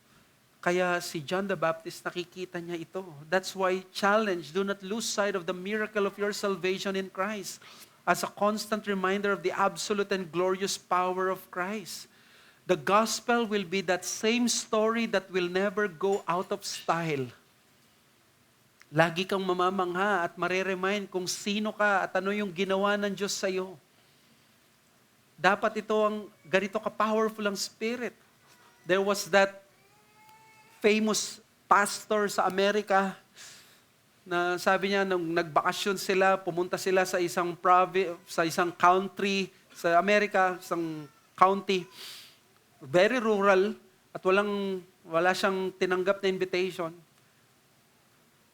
Kaya si John the Baptist, nakikita niya ito. That's why challenge, do not lose sight of the miracle of your salvation in Christ as a constant reminder of the absolute and glorious power of Christ. The gospel will be that same story that will never go out of style. Lagi kang mamamangha at mareremind kung sino ka at ano yung ginawa ng Diyos sa iyo. Dapat ito ang ganito ka-powerful ang Spirit. There was that famous pastor sa Amerika na sabi niya nung nagbakasyon sila, pumunta sila sa isang sa isang country sa Amerika, isang county, very rural at wala siyang tinanggap na invitation.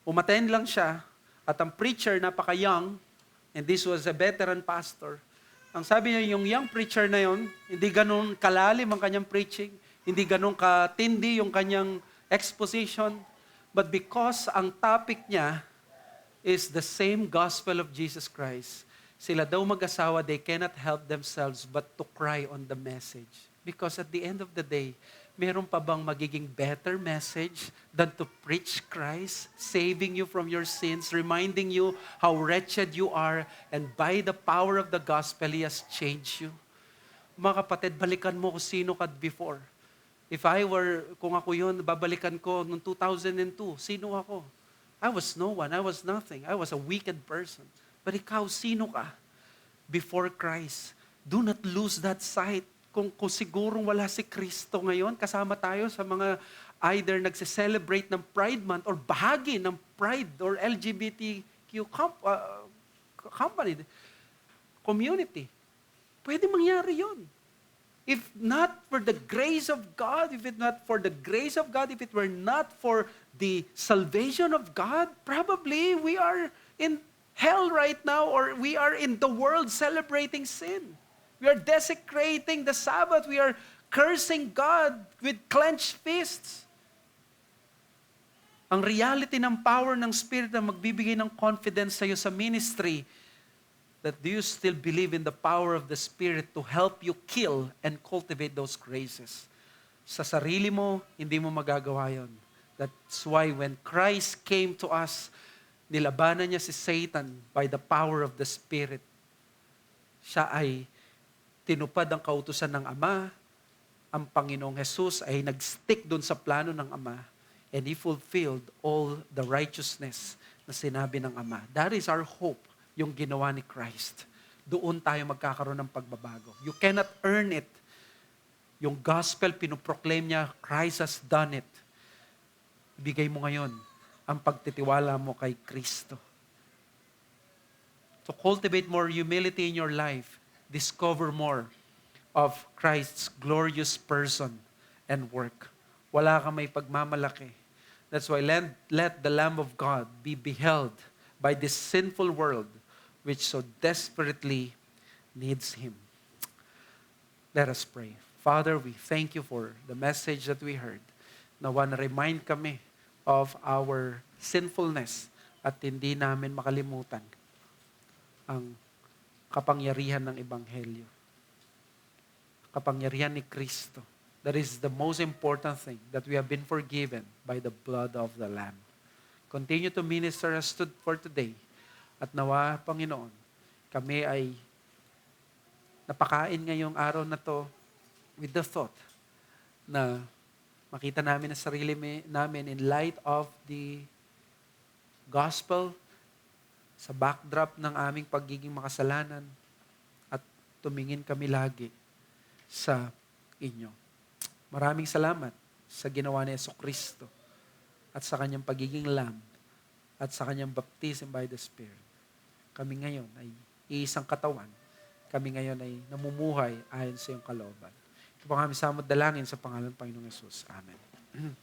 Umattend lang siya at ang preacher napaka-young, and this was a veteran pastor. Ang sabi niya, yung young preacher na yon, hindi ganun kalalim ang kanyang preaching, hindi ganun katindi yung kanyang exposition, but because ang topic niya is the same gospel of Jesus Christ, sila daw mag-asawa, they cannot help themselves but to cry on the message. Because at the end of the day, meron pa bang magiging better message than to preach Christ, saving you from your sins, reminding you how wretched you are, and by the power of the gospel, He has changed you? Mga kapatid, balikan mo kung sino ka before. Kung ako yun, babalikan ko noong 2002, sino ako? I was no one, I was nothing, I was a wicked person. But ikaw, sino ka? Before Christ. Do not lose that sight. Kung sigurong wala si Kristo ngayon, kasama tayo sa mga either nagse-celebrate ng Pride Month or bahagi ng Pride or LGBTQ community. Pwede mangyari yun. If not for the grace of God, if it not for the grace of God, if it were not for the salvation of God, probably we are in hell right now, or we are in the world celebrating sin. We are desecrating the Sabbath. We are cursing God with clenched fists. Ang reality ng power ng Spirit na magbibigay ng confidence sa iyo sa ministry, that do you still believe in the power of the Spirit to help you kill and cultivate those graces? Sa sarili mo, hindi mo magagawa yun. That's why when Christ came to us, nilabanan niya si Satan by the power of the Spirit. Siya ay tinupad ang kautusan ng Ama. Ang Panginoong Jesus ay nag-stick doon sa plano ng Ama, and He fulfilled all the righteousness na sinabi ng Ama. That is our hope. Yung ginawa ni Christ. Doon tayo magkakaroon ng pagbabago. You cannot earn it. Yung gospel, pinoproclaim niya, Christ has done it. Ibigay mo ngayon ang pagtitiwala mo kay Kristo. To cultivate more humility in your life, discover more of Christ's glorious person and work. Wala kang may pagmamalaki. That's why let the Lamb of God be beheld by this sinful world which so desperately needs Him. Let us pray. Father, we thank you for the message that we heard. Nawa na remind kami of our sinfulness at hindi namin makalimutan ang kapangyarihan ng Ebanghelyo. Kapangyarihan ni Kristo. That is the most important thing, that we have been forgiven by the blood of the Lamb. Continue to minister us for today. At nawa, Panginoon, kami ay napakain ngayong araw na to with the thought na makita namin ang sarili namin in light of the gospel sa backdrop ng aming pagiging makasalanan, at tumingin kami lagi sa inyo. Maraming salamat sa ginawa ni Jesucristo at sa kanyang pagiging lamb at sa kanyang baptism by the Spirit. Kami ngayon ay iisang katawan. Kami ngayon ay namumuhay ayon sa iyong kalooban. Ito po kami sa dalangin sa pangalan ng Panginoong Yesus. Amen.